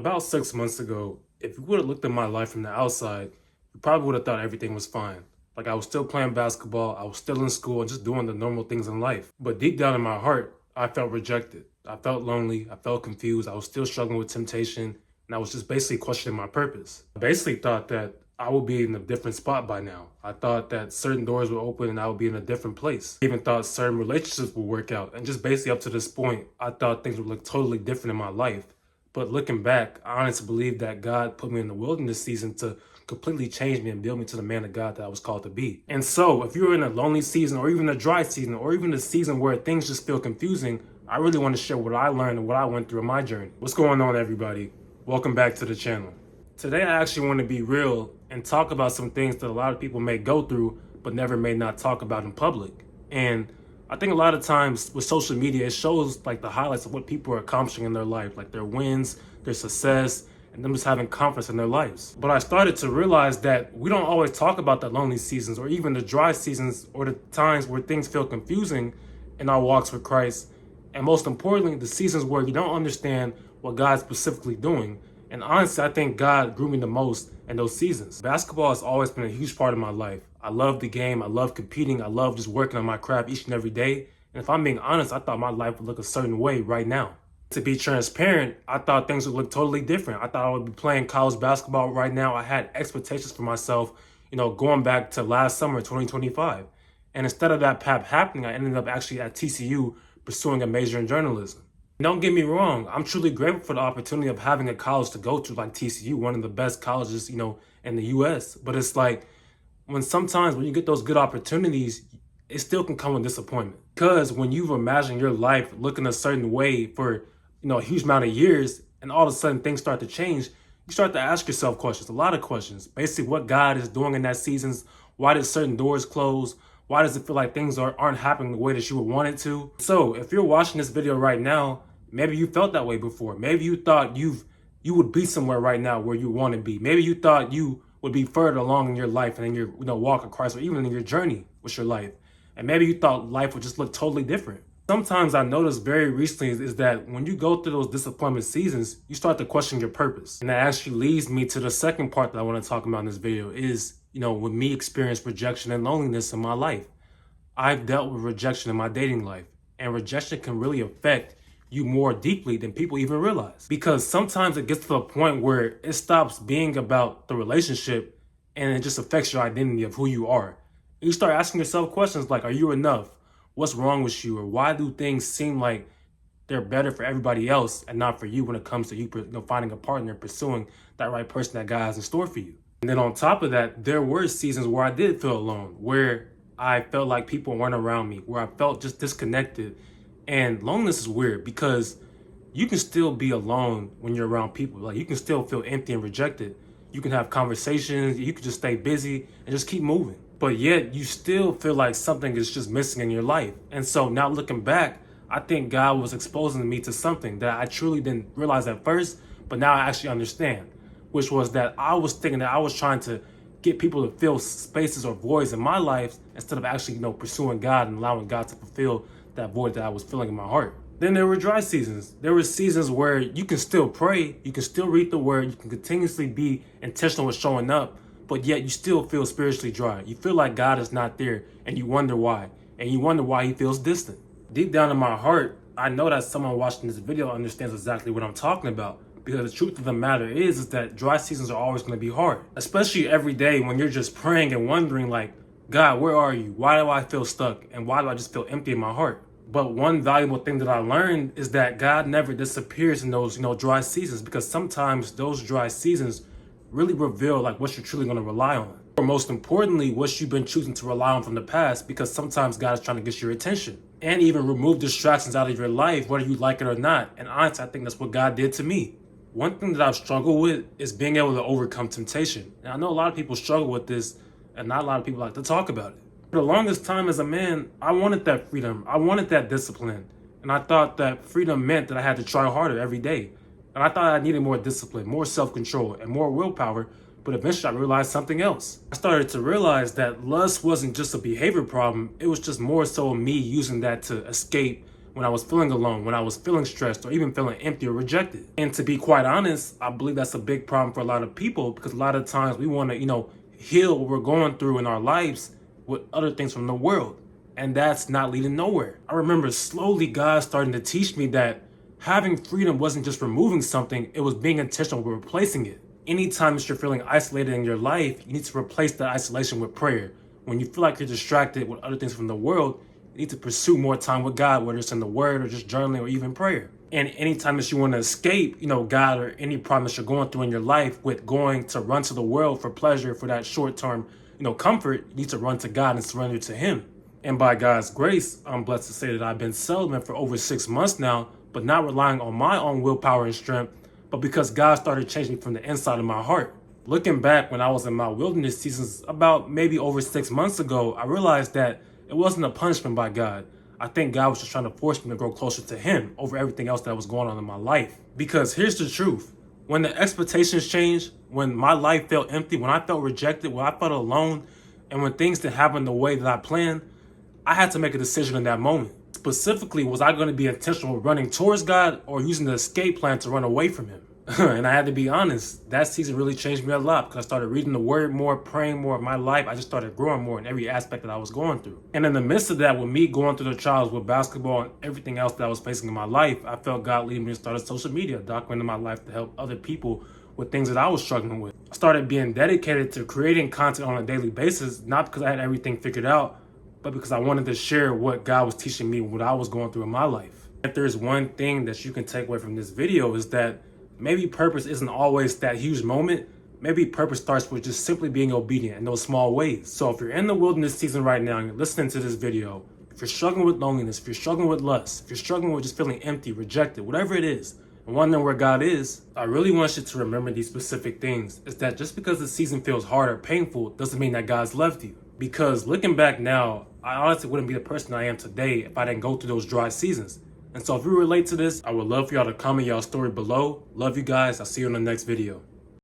About 6 months ago, if you would have looked at my life from the outside, you probably would have thought everything was fine. Like I was still playing basketball, I was still in school and just doing the normal things in life. But deep down in my heart, I felt rejected. I felt lonely, I felt confused, I was still struggling with temptation, and I was just basically questioning my purpose. I basically thought that I would be in a different spot by now. I thought that certain doors would open and I would be in a different place. I even thought certain relationships would work out. And just basically up to this point, I thought things would look totally different in my life. But looking back, I honestly believe that God put me in the wilderness season to completely change me and build me to the man of God that I was called to be. And so if you're in a lonely season or even a dry season or even a season where things just feel confusing, I really want to share what I learned and what I went through in my journey. What's going on, everybody? Welcome back to the channel. Today, I actually want to be real and talk about some things that a lot of people may go through, but never may not talk about in public. And I think a lot of times with social media, it shows like the highlights of what people are accomplishing in their life, like their wins, their success, and them just having confidence in their lives. But I started to realize that we don't always talk about the lonely seasons or even the dry seasons or the times where things feel confusing in our walks with Christ. And most importantly, the seasons where you don't understand what God's specifically doing. And honestly, I think God grew me the most in those seasons. Basketball has always been a huge part of my life. I love the game. I love competing. I love just working on my craft each and every day. And if I'm being honest, I thought my life would look a certain way right now. To be transparent, I thought things would look totally different. I thought I would be playing college basketball right now. I had expectations for myself, going back to last summer, 2025. And instead of that path happening, I ended up actually at TCU pursuing a major in journalism. Don't get me wrong, I'm truly grateful for the opportunity of having a college to go to like TCU, one of the best colleges, in the US. But it's like sometimes when you get those good opportunities, it still can come with disappointment. Because when you've imagined your life looking a certain way for, a huge amount of years, and all of a sudden things start to change, you start to ask yourself questions, a lot of questions. Basically what God is doing in that season. Why did certain doors close? Why does it feel like things aren't happening the way that you would want it to? So if you're watching this video right now, maybe you felt that way before. Maybe you thought you would be somewhere right now where you want to be. Maybe you thought you would be further along in your life and in your walk of Christ, or even in your journey with your life. And maybe you thought life would just look totally different. Sometimes I noticed very recently is that when you go through those disappointment seasons, you start to question your purpose. And that actually leads me to the second part that I want to talk about in this video is, when me experience rejection and loneliness in my life. I've dealt with rejection in my dating life, and rejection can really affect you more deeply than people even realize. Because sometimes it gets to the point where it stops being about the relationship and it just affects your identity of who you are. You start asking yourself questions like, are you enough? What's wrong with you? Or why do things seem like they're better for everybody else and not for you when it comes to you finding a partner, pursuing that right person that God has in store for you? And then on top of that, there were seasons where I did feel alone, where I felt like people weren't around me, where I felt just disconnected. And loneliness is weird because you can still be alone when you're around people. Like you can still feel empty and rejected. You can have conversations, you can just stay busy and just keep moving. But yet you still feel like something is just missing in your life. And so now looking back, I think God was exposing me to something that I truly didn't realize at first, but now I actually understand, which was that I was thinking that I was trying to get people to fill spaces or voids in my life instead of actually, pursuing God and allowing God to fulfill that void that I was feeling in my heart. Then there were dry seasons. There were seasons where you can still pray, you can still read the word, you can continuously be intentional with showing up, but yet you still feel spiritually dry. You feel like God is not there and you wonder why. And you wonder why he feels distant. Deep down in my heart, I know that someone watching this video understands exactly what I'm talking about. Because the truth of the matter is that dry seasons are always going to be hard. Especially every day when you're just praying and wondering like, God, where are you? Why do I feel stuck? And why do I just feel empty in my heart? But one valuable thing that I learned is that God never disappears in those, dry seasons, because sometimes those dry seasons really reveal like what you're truly going to rely on. Or most importantly, what you've been choosing to rely on from the past, because sometimes God is trying to get your attention and even remove distractions out of your life, whether you like it or not. And honestly, I think that's what God did to me. One thing that I've struggled with is being able to overcome temptation. And I know a lot of people struggle with this, and not a lot of people like to talk about it. For the longest time as a man, I wanted that freedom. I wanted that discipline. And I thought that freedom meant that I had to try harder every day. And I thought I needed more discipline, more self-control, and more willpower. But eventually I realized something else. I started to realize that lust wasn't just a behavior problem. It was just more so me using that to escape when I was feeling alone, when I was feeling stressed, or even feeling empty or rejected. And to be quite honest, I believe that's a big problem for a lot of people, because a lot of times we want to, heal what we're going through in our lives with other things from the world. And that's not leading nowhere. I remember slowly God starting to teach me that having freedom wasn't just removing something, it was being intentional with replacing it. Anytime that you're feeling isolated in your life, you need to replace that isolation with prayer. When you feel like you're distracted with other things from the world, you need to pursue more time with God, whether it's in the Word or just journaling or even prayer. And anytime that you want to escape, God or any problem that you're going through in your life with going to run to the world for pleasure, for that short-term, comfort, you need to run to God and surrender to Him. And by God's grace, I'm blessed to say that I've been celibate for over 6 months now, but not relying on my own willpower and strength, but because God started changing me from the inside of my heart. Looking back when I was in my wilderness seasons about maybe over 6 months ago, I realized that it wasn't a punishment by God. I think God was just trying to force me to grow closer to Him over everything else that was going on in my life. Because here's the truth. When the expectations changed, when my life felt empty, when I felt rejected, when I felt alone, and when things didn't happen the way that I planned, I had to make a decision in that moment. Specifically, was I going to be intentional with running towards God or using the escape plan to run away from Him? And I had to be honest, that season really changed me a lot, because I started reading the Word more, praying more of my life. I just started growing more in every aspect that I was going through. And in the midst of that, with me going through the trials with basketball and everything else that I was facing in my life, I felt God leading me to start a social media, documenting my life to help other people with things that I was struggling with. I started being dedicated to creating content on a daily basis, not because I had everything figured out, but because I wanted to share what God was teaching me, what I was going through in my life. If there's one thing that you can take away from this video, is that maybe purpose isn't always that huge moment. Maybe purpose starts with just simply being obedient in those small ways. So if you're in the wilderness season right now and you're listening to this video, if you're struggling with loneliness, if you're struggling with lust, if you're struggling with just feeling empty, rejected, whatever it is, and wondering where God is, I really want you to remember these specific things. Is that just because the season feels hard or painful doesn't mean that God's left you. Because looking back now, I honestly wouldn't be the person I am today if I didn't go through those dry seasons. And so if you relate to this, I would love for y'all to comment y'all story below. Love you guys. I'll see you in the next video.